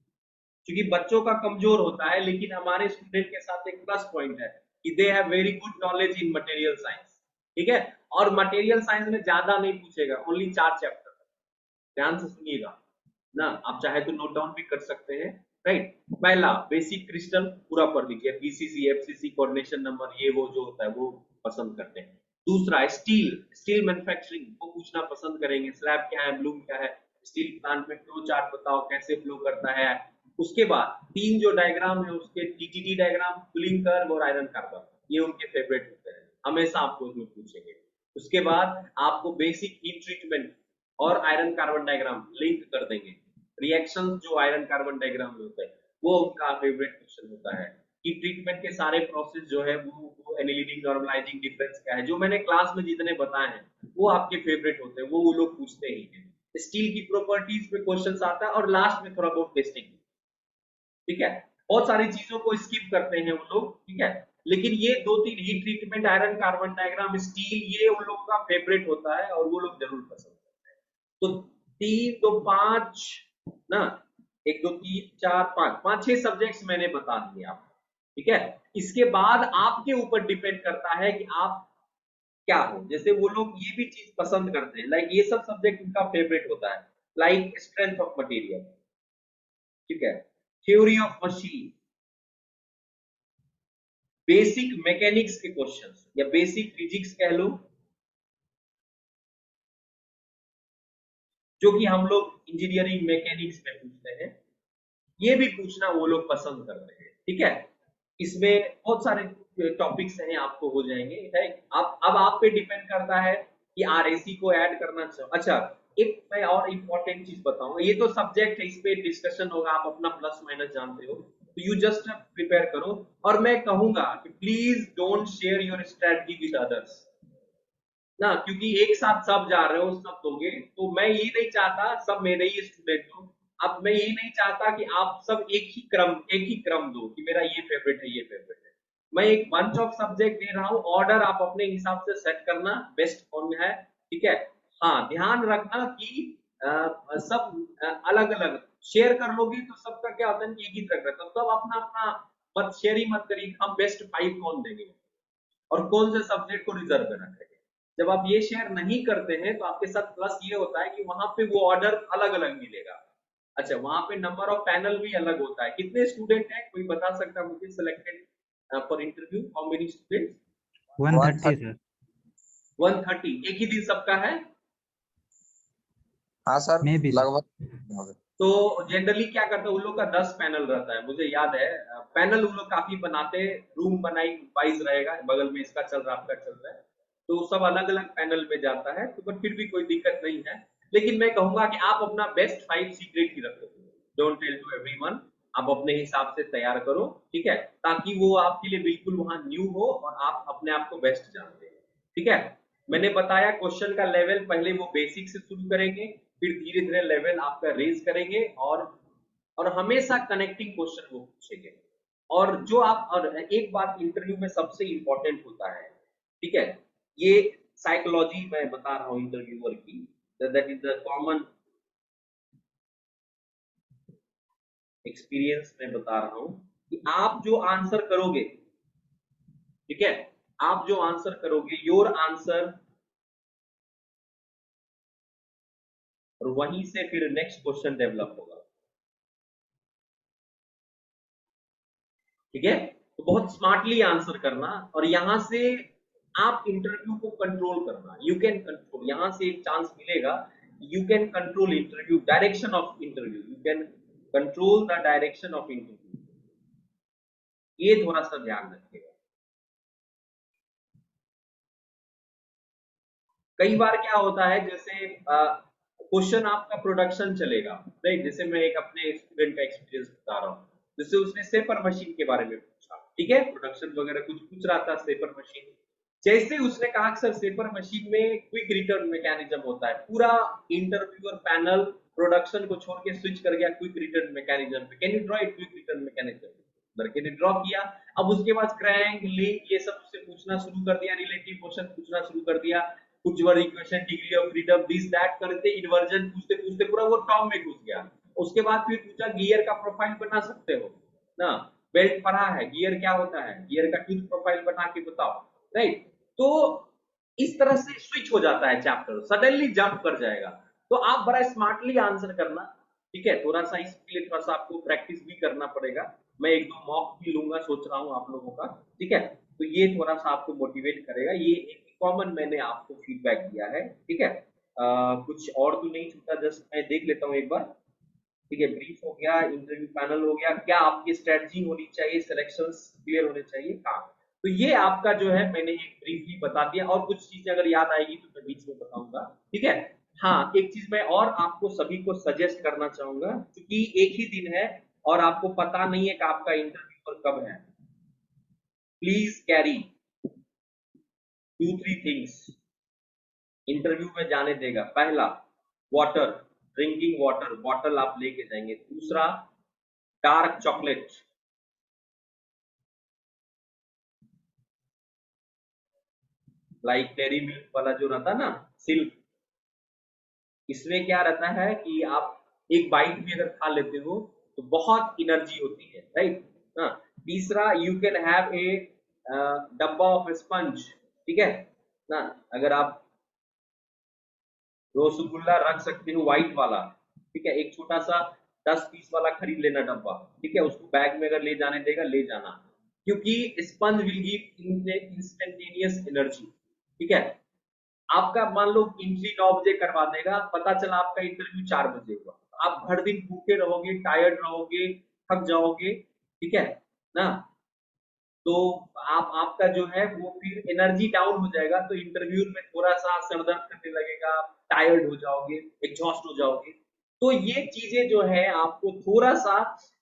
क्योंकि बच्चों का कमजोर होता है, लेकिन हमारे स्टूडेंट के साथ एक प्लस पॉइंट है कि they have very good knowledge in material science. ठीक है, और मटेरियल साइंस में ज्यादा नहीं पूछेगा, ओनली 4 चैप्टर, ध्यान से सुनिएगा ना, आप चाहे तो नोट डाउन भी कर सकते हैं, राइट। पहला बेसिक क्रिस्टल पूरा पढ़ लीजिए, बीसीसी एफसीसी कोऑर्डिनेशन नंबर, ये वो जो होता है वो पसंद करते हैं। दूसरा स्टील, स्टील मैन्युफैक्चरिंग वो पूछना पसंद करेंगे, स्लैब क्या है, ब्लूम क्या है, स्टील प्लांट में फ्लो चार्ट बताओ कैसे फ्लो करता है। उसके बाद तीन जो डायग्राम है उसके, टीटीडी डायग्राम, कूलिंग कर्व और आयरन कार्बन, ये उनके फेवरेट होते हैं, हमेशा आपको उसमें पूछेंगे। उसके बाद आपको बेसिक हीट ट्रीटमेंट और आयरन कार्बन डायग्राम लिंक कर देंगे, रिएक्शन जो आयरन कार्बन डायग्राम में होते हैं, वो उनका फेवरेट क्वेश्चन होता है। हीट ट्रीटमेंट के सारे प्रोसेस जो है वो एनालिटिक, नॉर्मलाइजिंग, डिफरेंस क्या है, जो मैंने क्लास में जितने बताए हैं वो आपके फेवरेट होते हैं, वो लोग पूछते ही हैं। स्टील की प्रॉपर्टीज पे क्वेश्चंस आता है और लास्ट में थोड़ा बहुत टेस्टिंग, ठीक है। बहुत सारी चीजों को स्किप करते हैं वो लोग, ठीक है। लेकिन ये दो तीन, heat treatment, iron carbon diagram, steel, ये उन लोगों का फेवरेट होता है और वो लोग जरूर पसंद करते हैं। तो 3 2 5 ना, 1 2 3 4 5 5 6 सब्जेक्ट्स मैंने बता दिए आपको, ठीक है। इसके बाद आपके ऊपर डिपेंड करता है कि आप क्या हो। जैसे वो लोग ये भी चीज पसंद करते हैं, लाइक ये सब सब्जेक्ट उनका फेवरेट होता है, लाइक स्ट्रेंथ ऑफ मटेरियल, ठीक है, theory of machine, basic mechanics के क्वेश्चंस या बेसिक फिजिक्स कह लो, जो कि हम लोग इंजीनियरिंग मैकेनिक्स में पूछते हैं, ये भी पूछना वो लोग पसंद करते हैं, ठीक है। इसमें बहुत सारे टॉपिक्स हैं, आपको हो जाएंगे, है। अब आप पे डिपेंड करता है कि आरएसी को ऐड करना चाहो। अच्छा, एक मैं और इम्पोर्टेंट चीज बताऊंगा, ये तो सब्जेक्ट है, इस पे डिस्कशन होगा, आप अपना प्लस माइनस जानते हो, तो यू जस्ट प्रिपेयर करो। और मैं कहूंगा कि please don't share your strategy with others ना, क्योंकि एक साथ सब जा रहे हो, सब दोगे, तो मैं ये नहीं चाहता सब मेरे ही स्टूडेंट हो। अब मैं ये नहीं चाहता कि आप सब एक ही क्रम दो कि मेरा ये फेवरेट है, ये फेवरेट है। मैं एक बंच ऑफ सब्जेक्ट दे रहा हूँ, ऑर्डर आप अपने हिसाब से सेट करना, बेस्ट कौन है, ठीक है। हाँ, ध्यान रखना कि सब अलग अलग शेयर कर लोगे तो सबका क्या होता है कि एक ही तरह का, तो सब अपना अपना मत शेयर ही मत करिए, हम बेस्ट 5 कौन देंगे और कौन से सब्जेक्ट को रिजर्व में रखेंगे। जब आप ये शेयर नहीं करते हैं तो आपके साथ प्लस ये होता है कि वहां पे वो ऑर्डर अलग अलग मिलेगा। अच्छा, वहां पे नंबर ऑफ पैनल भी अलग होता है। कितने स्टूडेंट हैं, कोई बता सकता है मुझे, selected for interview, how many students? 130 sir. 130 एक ही दिन सबका है? हाँ सर, मैं भी सर। लगभग। तो जनरली क्या करते हैं, उन लोग का 10 पैनल रहता है, मुझे याद है। पैनल उन लोग काफी बनाते हैं, रूम बनाई वाइज रहेगा, बगल में इसका चल रहा है, आपका चल रहा है, तो सब अलग अलग पैनल में जाता है, तो बट फिर भी कोई दिक्कत नहीं है। लेकिन मैं कहूंगा कि आप अपना बेस्ट 5 सीक्रेट ही रखो, डोंट टेल टू एवरीवन, आप अपने हिसाब से तैयार करो, ठीक है, ताकि वो आपके लिए बिल्कुल वहां न्यू हो और आप अपने आप को बेस्ट जानते हैं, ठीक है। मैंने बताया क्वेश्चन का लेवल, पहले वो बेसिक से शुरू करेंगे, फिर धीरे धीरे लेवल आपका रेज करेंगे, और हमेशा कनेक्टिंग क्वेश्चन वो पूछेंगे। और जो आप, और एक बात इंटरव्यू में सबसे इंपॉर्टेंट होता है, ठीक है, ये साइकोलॉजी मैं बता रहा हूं इंटरव्यूअर की, that is the common experience में बता रहा हूं कि आप जो आंसर करोगे, ठीक है, आप जो आंसर करोगे, योर आंसर, और वहीं से फिर नेक्स्ट क्वेश्चन डेवलप होगा, ठीक है। तो बहुत स्मार्टली आंसर करना, और यहां से आप इंटरव्यू को कंट्रोल करना, यू कैन कंट्रोल, यहां से एक चांस मिलेगा, you can control interview, direction of interview, you can control the direction of interview, ये थोड़ा सा ध्यान रखिएगा। कई बार क्या होता है, जैसे क्वेश्चन आपका प्रोडक्शन चलेगा, राइट, जैसे मैं एक अपने स्टूडेंट का एक्सपीरियंस बता रहा हूँ, जैसे उसने सेपर मशीन के बारे में पूछा, ठीक है, प्रोडक्शन वगैरह कुछ पूछ रहा था सेपर मशीन, जैसे उसने कहा कि सर सेपर मशीन में क्विक रिटर्न मैकेनिज्म होता है, पूरा इंटरव्यूअर पैनल प्रोडक्शन को छोड़ के स्विच कर गया क्विक रिटर्न मैकेनिज्म पे, can you draw it quick return mechanism, लड़के ने ड्रॉ किया। अब उसके बाद क्रैंक, लिंक, ये सब उससे पूछना शुरू कर दिया, रिलेटिव क्वेश्चन पूछना शुरू कर दिया, कुछ वर equation, degree of freedom, this that करते इन्वर्जन पूछते पूछते पूरा वो टॉम में घुस गया। उसके बाद फिर पूछा गियर का प्रोफाइल बना सकते हो ना, बेल्ट पढ़ा है, गियर क्या होता है, गियर का टूथ प्रोफाइल बना के बताओ, राइट। तो इस तरह से स्विच हो जाता है चैप्टर, सडनली जंप कर जाएगा, तो आप बड़ा स्मार्टली आंसर करना, ठीक है। थोड़ा सा इसके लिए थोड़ा सा आपको प्रैक्टिस भी करना पड़ेगा, मैं 1-2 मॉक भी लूंगा, सोच रहा हूँ आप लोगों का, ठीक है। तो ये थोड़ा सा आपको मोटिवेट करेगा, ये एक कॉमन मैंने आपको फीडबैक दिया है, ठीक है। कुछ और तो नहीं छूटा, जस्ट मैं देख लेता हूँ एक बार, ठीक है। ब्रीफ हो गया, इंटरव्यू पैनल हो गया, क्या आपकी स्ट्रेटजी होनी चाहिए, सिलेक्शंस क्लियर होने चाहिए, हाँ। तो ये आपका जो है मैंने एक ब्रीफली बता दिया, और कुछ चीजें अगर याद आएगी तो मैं बीच में बताऊंगा, ठीक है। हाँ, एक चीज मैं और आपको सभी को सजेस्ट करना चाहूंगा, क्योंकि एक ही दिन है और आपको पता नहीं है कि आपका इंटरव्यू कब है, प्लीज कैरी 2-3 थिंग्स इंटरव्यू में जाने देगा। पहला, वाटर, ड्रिंकिंग वाटर बॉटल आप लेके जाएंगे। दूसरा, dark chocolate, like dairy milk वाला जो रहता है ना, सिल्क, इसमें क्या रहता है कि आप एक बाइट भी अगर खा लेते हो तो बहुत एनर्जी होती है, राइट। हाँ। तीसरा, यू कैन हैव ए डब्बा ऑफ स्पंज, ठीक है ना, अगर आप रसगुल्ला रख सकते हो व्हाइट वाला, ठीक है, एक छोटा सा 10 पीस वाला खरीद लेना डब्बा, ठीक है, उसको बैग में अगर ले जाने देगा ले जाना, क्योंकि sponge will give instantaneous energy, ठीक है। आपका मान लो एंट्री 9 बजे करवा देगा, पता चला आपका इंटरव्यू 4 बजे हुआ, आप भर दिन भूखे रहोगे, टायर्ड रहोगे, थक जाओगे, ठीक है ना, तो आपका जो है वो फिर एनर्जी डाउन हो जाएगा, तो इंटरव्यू में थोड़ा सा सर दर्द करने लगेगा, टायर्ड हो जाओगे, एग्जॉस्ट हो जाओगे। तो ये चीजें जो है आपको थोड़ा सा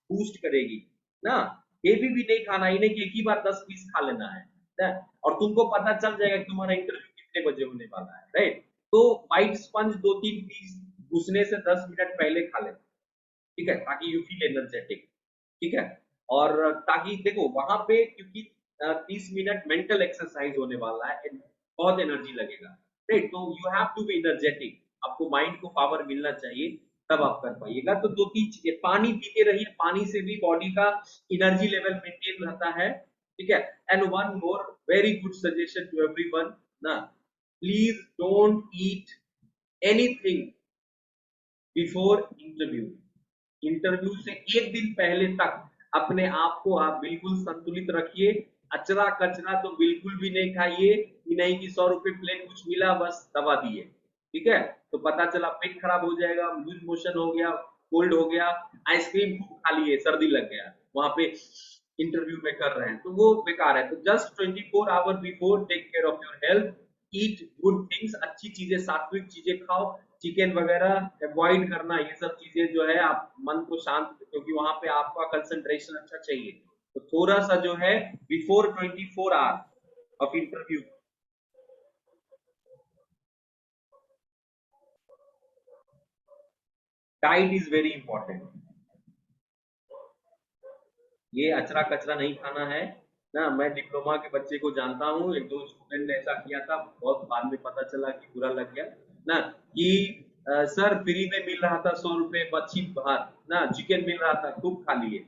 बूस्ट करेगी ना। हेवी भी नहीं खाना, ही नहीं कि एक ही बार 10 पीस खा लेना है ना? और तुमको पता चल जाएगा कि तुम्हारा इंटरव्यू कितने बजे होने वाला है, राइट। तो व्हाइट स्पंज 2-3 पीस घुसने से 10 मिनट पहले खा लेना, ठीक है, ताकि यू फील एनर्जेटिक, ठीक है। और ताकि देखो वहां पे, क्योंकि 30 मिनट मेंटल एक्सरसाइज होने वाला है, बहुत एनर्जी लगेगा, राइट। तो you have to be energetic, आपको माइंड को पावर मिलना चाहिए, तब आप कर पाइएगा। तो 2-3 चीजें, पानी पीते रहिए, पानी से भी बॉडी का एनर्जी लेवल मेंटेन रहता है, ठीक है। And one more very good suggestion to everyone ना, please don't eat anything before interview. Interview से एक दिन पहले तक अपने आप को आप बिल्कुल संतुलित रखिए। अचरा कचरा तो बिल्कुल भी नहीं खाइए, कि नहीं कि 100 रुपए प्लेट कुछ मिला बस दबा दिए, ठीक है, तो पता चला पेट खराब हो जाएगा, लूज मोशन हो गया, कोल्ड हो गया, आइसक्रीम खूब खा लिए, सर्दी लग गया, वहां पे इंटरव्यू में कर रहे हैं, तो वो बेकार है। तो just 24 hour before take care of your health, eat good things, अच्छी चीजें, सात्विक चीजें खाओ, चिकन वगैरह अवॉइड करना, ये सब चीजें जो है आप मन को शांत, क्योंकि वहां पे आपका कंसंट्रेशन अच्छा चाहिए, तो थोड़ा सा जो है before 24 hour of interview, diet is very important. ये अचरा कचरा नहीं खाना है ना। मैं डिप्लोमा के बच्चे को जानता हूँ, एक दो स्टूडेंट ने ऐसा किया था, बहुत बाद में पता चला कि बुरा लग गया ना, कि सर फ्री में मिल रहा था 100 रुपए मच्छी भात ना, चिकन मिल रहा था, खूब खा लिए।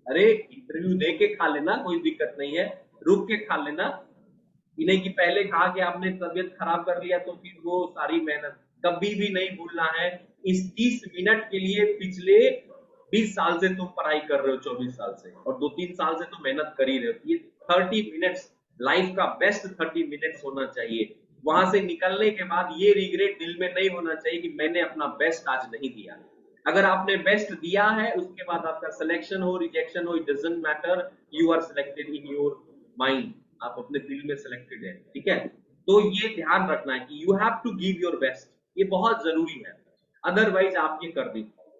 अरे इंटरव्यू दे के खा लेना, कोई दिक्कत नहीं है, रुक के खा लेना, इन्हें कि पहले कहा कि आपने तबियत खराब कर लिया तो फिर वो सारी मेहनत कभी भी नहीं भूलना है। इस 30 मिनट के लिए पिछले 20 साल से तुम पढ़ाई कर रहे हो, 24 साल से, और 2-3 साल से तुम मेहनत कर ही रहे हो। ये 30 मिनट्स लाइफ का बेस्ट 30 मिनट्स होना चाहिए। वहां से निकलने के बाद ये रिग्रेट दिल में नहीं होना चाहिए कि मैंने अपना बेस्ट आज नहीं दिया। अगर आपने बेस्ट दिया है, उसके बाद आपका सिलेक्शन हो रिजेक्शन हो, it doesn't matter, you are selected in your mind, आप अपने दिल में सिलेक्टेड है, ठीक है। तो ये ध्यान रखना है कि you have to give your best, ये बहुत जरूरी है, अदरवाइज आप ये कर नहीं पाओगे,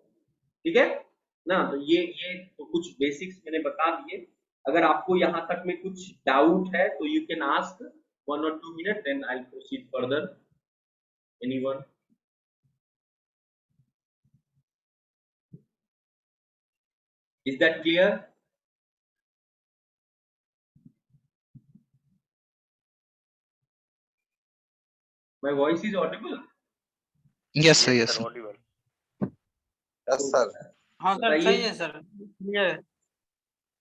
ठीक है ना। तो ये तो कुछ बेसिक्स मैंने बता दिए। अगर आपको यहाँ तक में कुछ डाउट है तो you can ask 1 or 2 minutes, then I will proceed further. Anyone? Is that clear? My voice is audible? Yes, sir. Yes, Yes, sir, sir. audible. Yes sir. हाँ सर, बताइए, सही है सर, क्लियर है।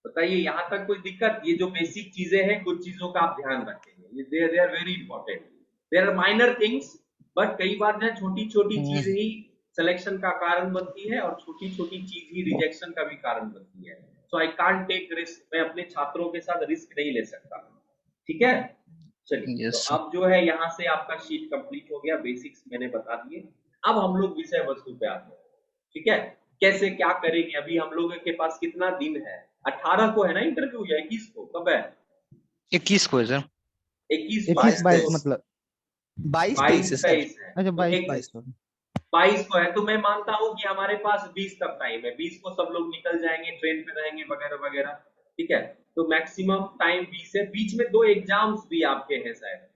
बताइए यहाँ तक कोई दिक्कत? ये जो बेसिक चीजें हैं, कुछ चीजों का आप ध्यान रखेंगे, they are very important, there are minor things, but कई बार जो छोटी छोटी चीज ही सिलेक्शन का कारण बनती है, और छोटी छोटी चीज ही रिजेक्शन का भी कारण बनती है। सो आई कांट टेक रिस्क, मैं अपने छात्रों के साथ रिस्क नहीं ले सकता, ठीक है। चलिए, तो Yes, sir. अब जो है यहाँ से आपका शीट कंप्लीट हो गया, बेसिक्स मैंने बता दिए। अब हम लोग विषय वस्तु पे आते हैं, ठीक है। कैसे क्या करेंगे? अभी हम लोगों के पास कितना दिन है? 18 को है ना इंटरव्यू, या 21 को? कब है? 21 को है सर। 21 21 22 22 को, मतलब 22-23 है सर। 22 है, अच्छा, तो 22 22 22 को है, तो मैं मानता हूँ कि हमारे पास 20 तक टाइम है, 20 को सब लोग निकल जाएंगे, ट्रेन पे रहेंगे वगैरह वगैरह, ठीक है, तो मैक्सिमम टाइम 20 है, बीच में 2 एग्जाम्स भी आपके हैं शायद।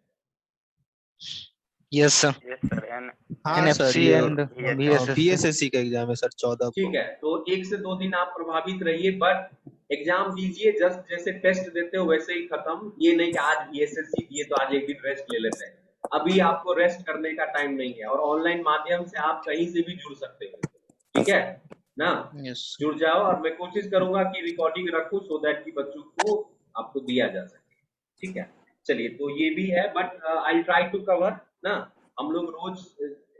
यस सर, यस सर एन हाँ सर, एनएफसी ये एंड बीएसएससी। बीएसएससी का एग्जाम है सर 14 ठीक को। है, तो 1 से 2 दिन आप प्रभावित रहिए, बट एग्जाम दीजिए जस्ट जैसे टेस्ट देते हो वैसे ही खत्म। ये नहीं कि आज बीएसएससी दिए तो आज एक दिन रेस्ट ले लेते हैं, अभी आपको रेस्ट करने का टाइम नहीं है। और ऑनलाइन माध्यम से आप कहीं से भी जुड़ सकते हो, ठीक है ना, यस जुड़ जाओ। और मैं कोशिश करूंगा कि रिकॉर्डिंग रखूं सो दैट कि बच्चों को आपको दिया जा सके, ठीक है। चलिए, तो ये भी है, but I try to cover ना। हम लोग रोज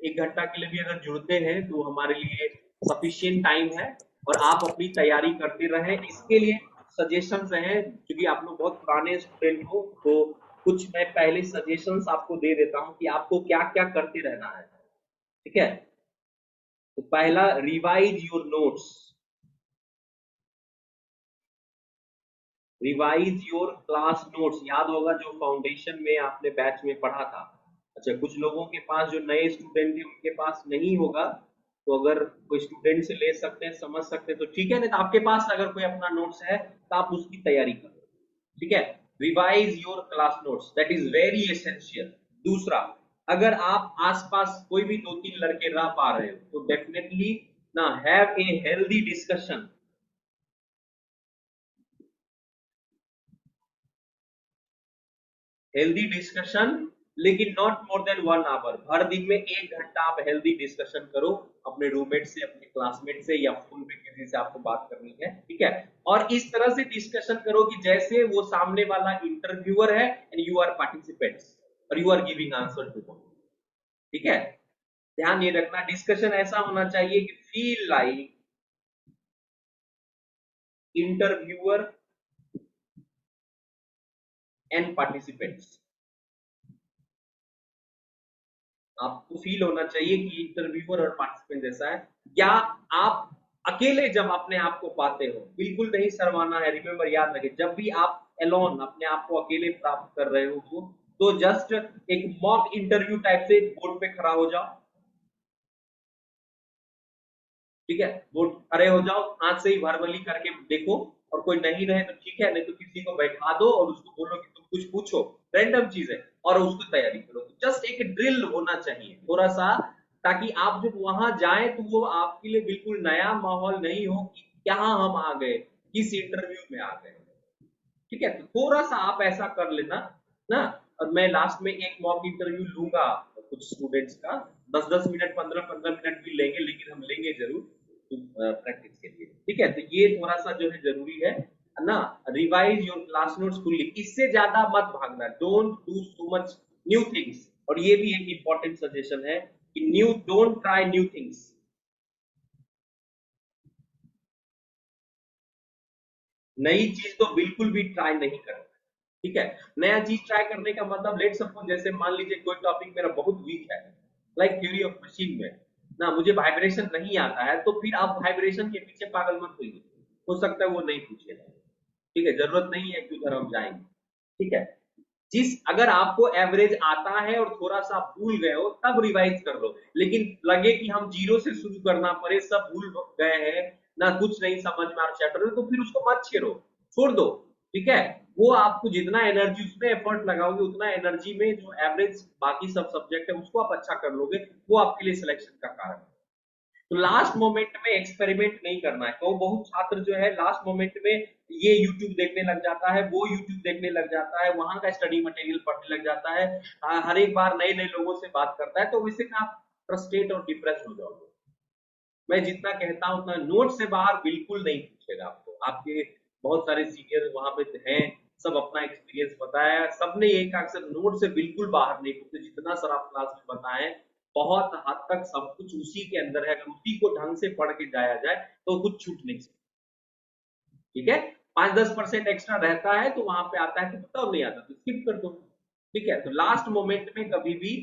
1 घंटा के लिए भी अगर जुड़ते हैं तो हमारे लिए सफिशिएंट टाइम है, और आप अपनी तैयारी करते रहें। इसके लिए सजेशंस हैं, क्योंकि आप लोग बहुत पुराने स्टूडेंट हो, तो कुछ मैं पहले सजेशंस आपको दे देता हूं कि आपको क्या क्या करते रहना है, ठीक है। तो पहला, revise your notes, revise your class notes. याद होगा जो फाउंडेशन में आपने बैच में पढ़ा था। अच्छा, कुछ लोगों के पास, जो नए स्टूडेंट थे उनके पास नहीं होगा, तो अगर कोई स्टूडेंट से ले सकते हैं, समझ सकते हैं तो ठीक है, नहीं तो आपके पास अगर कोई अपना नोट्स है तो आप उसकी तैयारी करो, ठीक है। Revise your class notes, that is very essential. दूसरा, अगर आप आसपास कोई भी 2-3 लड़के रह पा रहे हो तो डेफिनेटली ना, have a healthy discussion. Healthy discussion, लेकिन नॉट मोर देन 1 आवर। हर दिन में 1 घंटा आप हेल्दी डिस्कशन करो, अपने रूममेट से, अपने क्लासमेट से, या फोन पे किसी से आपको बात करनी है, ठीक है। और इस तरह से डिस्कशन करो कि जैसे वो सामने वाला इंटरव्यूअर है एंड यू आर पार्टिसिपेंट्स, और you are giving answer to him, ठीक है। ध्यान ये रखना, डिस्कशन ऐसा होना चाहिए कि feel like interviewer and participants. आपको फील होना चाहिए कि इंटरव्यूअर और पार्टिसिपेंट जैसा है। या आप अकेले जब अपने आप को पाते हो, बिल्कुल नहीं शर्माना है। रिमेंबर, याद रखें, जब भी आप एलोन, अपने आप को अकेले प्राप्त कर रहे हो, तो जस्ट एक मॉक इंटरव्यू टाइप से बोर्ड पे खड़ा हो जाओ, ठीक है। बोर्ड खड़े हो जाओ, हाथ से ही वर्बली करके देखो, और कोई नहीं रहे तो ठीक है, नहीं तो किसी को बैठा दो और उसको बोलो कि तुम कुछ पूछो, रैंडम चीज है, और उसको तैयारी करो। जस्ट एक ड्रिल होना चाहिए थोड़ा सा, ताकि आप जब वहां जाए तो वो आपके लिए बिल्कुल नया माहौल नहीं हो कि क्या हम आ गए, किस इंटरव्यू में आ गए, ठीक है। तो थोड़ा सा आप ऐसा कर लेना ना। और मैं लास्ट में एक मॉक इंटरव्यू लूंगा कुछ स्टूडेंट्स का, 10-10 मिनट, 15-15 मिनट भी लेंगे, लेकिन हम लेंगे जरूर प्रैक्टिस के लिए, ठीक है। तो ये थोड़ा सा जो है जरूरी है ना। Revise your class notes fully, इससे ज्यादा मत भागना, don't do so much new things. और ये भी एक इंपॉर्टेंट सजेशन है कि डोंट ट्राई न्यू थिंग्स। नई चीज तो बिल्कुल भी ट्राई नहीं करना, ठीक है। नया चीज ट्राई करने का मतलब, लेट सपोज, जैसे मान लीजिए कोई टॉपिक मेरा बहुत वीक है, लाइक थ्योरी ऑफ मशीन में ना, मुझे वाइब्रेशन नहीं आता है, तो फिर आप वाइब्रेशन के पीछे पागल मत होइए, हो सकता है वो नहीं पूछेगा, ठीक है। जरूरत नहीं है कि उधर हम जाएंगे, ठीक है। अगर आपको एवरेज आता है और थोड़ा सा भूल गए हो, तब रिवाइज कर लो। लेकिन लगे कि हम जीरो से शुरू करना पड़े, सब भूल गए हैं ना, कुछ नहीं समझ में आ चैप्टर में, तो फिर उसको मत छेड़ो, छोड़ दो, ठीक है। वो आपको जितना एनर्जी उसमें एफर्ट लगाओगे, उतना एनर्जी में जो एवरेज बाकी सब सब्जेक्ट है उसको आप अच्छा कर लोगे, वो आपके लिए सिलेक्शन का कारण है। तो लास्ट मोमेंट में एक्सपेरिमेंट नहीं करना है। तो बहुत छात्र जो है लास्ट मोमेंट में ये यूट्यूब देखने लग जाता है, वो यूट्यूब देखने लग जाता है, वहां का स्टडी मटेरियल पढ़ने लग जाता है, हर एक बार नए नए लोगों से बात करता है, तो वैसे आप फ्रस्ट्रेट और डिप्रेस हो जाओगे। मैं जितना कहता हूं उतना नोट से बाहर बिल्कुल नहीं पूछेगा आपको। आपके बहुत सारे सीनियर वहां पे हैं, सब अपना एक्सपीरियंस बताया, सबने ये कहा अक्सर नोट से बिल्कुल बाहर नहीं पूछते। जितना सर आप क्लास में बताएं, बहुत हद तक सब कुछ उसी के अंदर है, अगर उसी को ढंग से पढ़ के जाया जाए तो कुछ छूट नहीं सकता, ठीक है। 5-10% एक्स्ट्रा रहता है तो वहां पे आता है, तो बताओ नहीं आता तो स्किप कर दो, ठीक है। तो लास्ट मोमेंट में कभी भी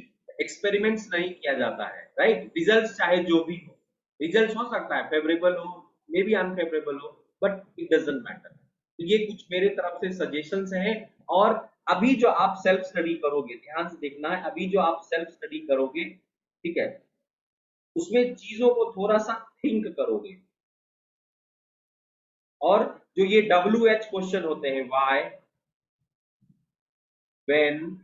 एक्सपेरिमेंट्स नहीं किया जाता है, राइट। रिजल्ट चाहे जो भी हो, रिजल्ट हो सकता है फेवरेबल हो, मे बी अनफेवरेबल हो, बट इट डजंट मैटर। तो ये कुछ मेरे तरफ से सजेशंस हैं। और अभी जो आप सेल्फ स्टडी करोगे, ध्यान से देखना है, अभी जो आप सेल्फ स्टडी करोगे, ठीक है, उसमें चीजों को थोड़ा सा थिंक करोगे, और जो ये WH क्वेश्चन होते हैं, व्हाई, व्हेन,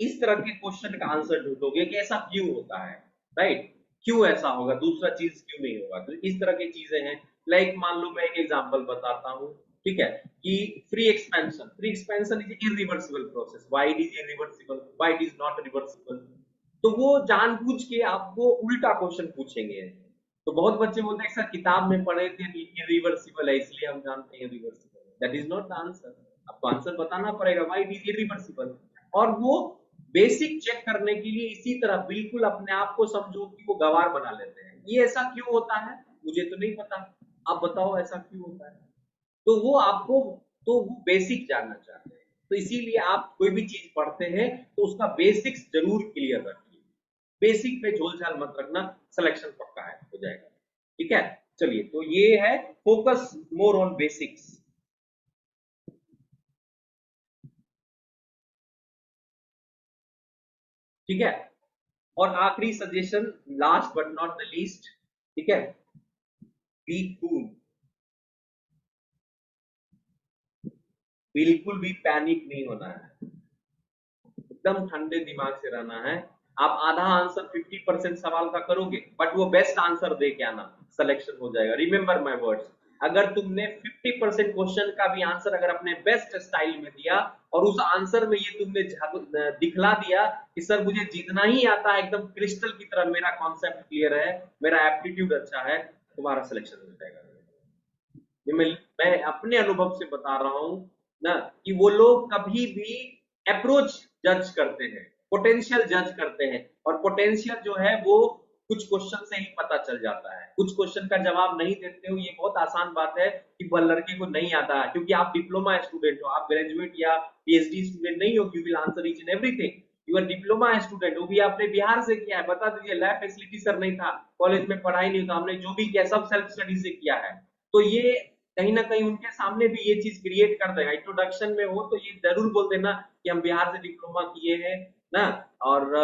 इस तरह के क्वेश्चन का आंसर ढूंढोगे कि ऐसा क्यों होता है, राइट, क्यों ऐसा होगा, दूसरा चीज क्यों नहीं होगा। तो इस तरह की चीजें हैं। लाइक मान लो मैं एक एग्जांपल बताता हूँ, ठीक है, कि free expansion is irreversible process, why it is irreversible, why it is not reversible. तो वो जानबूझ के आपको उल्टा क्वेश्चन पूछेंगे। तो बहुत बच्चे बोलते हैं सर किताब में पढ़े थे इरिवर्सिबल है इसलिए हम जानते हैं irreversible, that is not the answer. आपको आंसर बताना पड़ेगा व्हाई इट इज इरिवर्सिबल। और वो बेसिक चेक करने के लिए इसी तरह बिल्कुल अपने आप को समझो कि वो गवार बना लेते हैं। ये ऐसा क्यों होता है मुझे तो नहीं पता, आप बताओ ऐसा क्यों होता है। तो वो आपको, तो वो बेसिक जानना चाहते हैं। तो इसीलिए आप कोई भी चीज पढ़ते हैं तो उसका बेसिक्स जरूर क्लियर रखिए, बेसिक पे झोल झाल मत रखना, सिलेक्शन पक्का है, हो जाएगा। ठीक है, चलिए, तो ये है फोकस मोर ऑन बेसिक्स। ठीक है, और आखिरी suggestion, last but not the least, ठीक है, बी कूल, बिल्कुल भी पैनिक नहीं होना है, एकदम ठंडे दिमाग से रहना है। आप आधा आंसर 50% सवाल का करोगे बट वो बेस्ट आंसर दे के आना, सिलेक्शन हो जाएगा। रिमेंबर माय वर्ड्स, अगर तुमने 50% क्वेश्चन का भी आंसर अगर अपने बेस्ट स्टाइल में दिया और उस आंसर में ये तुमने दिखला दिया कि सर मुझे जितना ही आता है एकदम क्रिस्टल की तरह, मेरा कॉन्सेप्ट क्लियर है, मेरा एप्टीट्यूड अच्छा है, तुम्हारा सिलेक्शन हो जाएगा। मैं अपने अनुभव से बता रहा हूं ना, कि वो लोग कभी भी अप्रोच जज करते हैं, पोटेंशियल जज करते हैं, और पोटेंशियल जो है वो कुछ क्वेश्चन से ही पता चल जाता है। कुछ क्वेश्चन का जवाब नहीं देते हो, ये बहुत आसान बात है कि वह लड़के को नहीं आता है, क्योंकि आप डिप्लोमा स्टूडेंट हो, आप ग्रेजुएट या PhD स्टूडेंट नहीं हो, you will answer each and everything. You are diploma student, वो भी आपने बिहार से किया है, बता दीजिए लैब फैसिलिटी सर नहीं था, कॉलेज में पढ़ाई नहीं था, हमने जो भी किया सब सेल्फ स्टडी से किया है। तो ये कहीं ना कहीं उनके सामने भी ये चीज क्रिएट कर देगा। इंट्रोडक्शन में हो तो ये जरूर बोल देना कि हम बिहार से डिप्लोमा किए हैं ना, और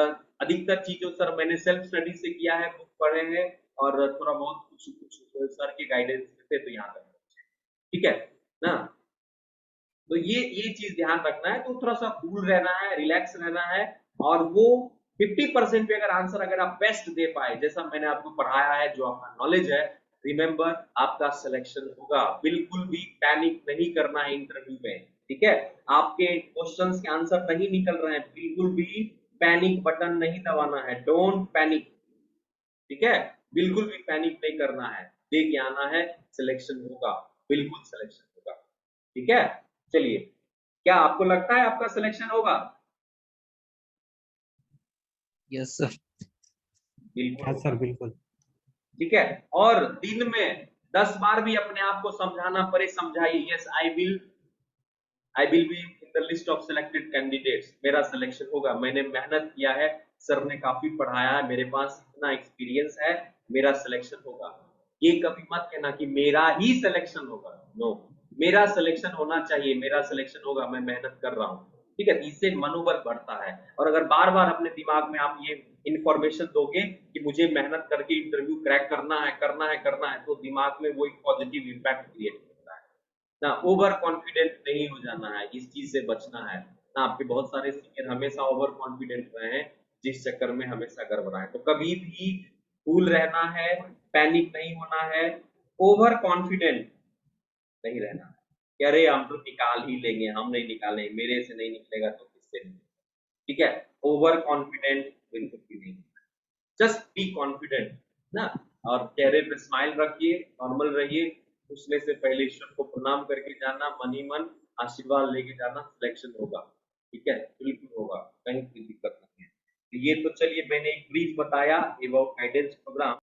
अधिकतर चीजों सर मैंने सेल्फ स्टडी से किया है, बुक पढ़े हैं, और थोड़ा बहुत कुछ कुछ सर के गाइडेंस थे तो यहाँ तक। ठीक है ना, तो ये चीज ध्यान रखना है। तो थोड़ा सा कूल रहना है, रिलैक्स रहना है, और वो 50% पे अगर आंसर अगर आप बेस्ट दे पाए, जैसा मैंने आपको पढ़ाया है, जो आपका नॉलेज है, रिमेंबर आपका सिलेक्शन होगा। बिल्कुल भी पैनिक नहीं करना है इंटरव्यू में, ठीक है। आपके क्वेश्चंस के आंसर नहीं निकल रहे हैं, बिल्कुल भी पैनिक बटन नहीं दबाना है, डोंट पैनिक, ठीक है, बिल्कुल भी पैनिक नहीं करना है, देके आना है, सिलेक्शन होगा, बिल्कुल सिलेक्शन होगा। ठीक है, चलिए, क्या आपको लगता है आपका सिलेक्शन होगा? Yes sir. बिल्कुल हाँ होगा। सर बिल्कुल। ठीक है, और दिन में 10 बार भी अपने आप को समझाना पड़े, समझाइए, yes I will be in the list of selected candidates, मेरा सिलेक्शन होगा, मैंने मेहनत किया है, सर ने काफी पढ़ाया है, मेरे पास इतना एक्सपीरियंस है, मेरा सिलेक्शन होगा। ये कभी मत कहना कि मेरा ही सिलेक्शन होगा, नो, मेरा सिलेक्शन होना चाहिए, मेरा सिलेक्शन होगा, मैं मेहनत कर रहा हूँ। ठीक है, इससे मनोबल बढ़ता है। और अगर बार बार अपने दिमाग में आप ये इंफॉर्मेशन दोगे कि मुझे मेहनत करके इंटरव्यू क्रैक करना है, करना है, करना है, तो दिमाग में वो एक पॉजिटिव इम्पैक्ट क्रिएट करता है ना। ओवर कॉन्फिडेंट नहीं हो जाना है, इस चीज से बचना है ना। आपके बहुत सारे सीनियर हमेशा ओवर कॉन्फिडेंट रहे हैं, जिस चक्कर में हमेशा गड़बड़ाए। तो कभी भी कूल रहना है, पैनिक नहीं होना है, ओवर कॉन्फिडेंट नहीं रहना है कि अरे हम तो निकाल ही लेंगे, हम नहीं निकालेंगे, मेरे से नहीं निकलेगा तो किससे निकलेगा। ठीक है, ओवर कॉन्फिडेंट बिल्कुल भी नहीं, जस्ट बी कॉन्फिडेंट ना। और चेहरे पे स्माइल रखिए, नॉर्मल रहिए, उसमें से पहले ईश्वर को प्रणाम करके जाना, मन ही मन आशीर्वाद लेके जाना, सिलेक्शन होगा। ठीक है, बिल्कुल होगा, कहीं कोई दिक्कत नहीं है। तो ये तो चलिए मैंने एक ब्रीफ बताया अबाउट गाइडेंस प्रोग्राम।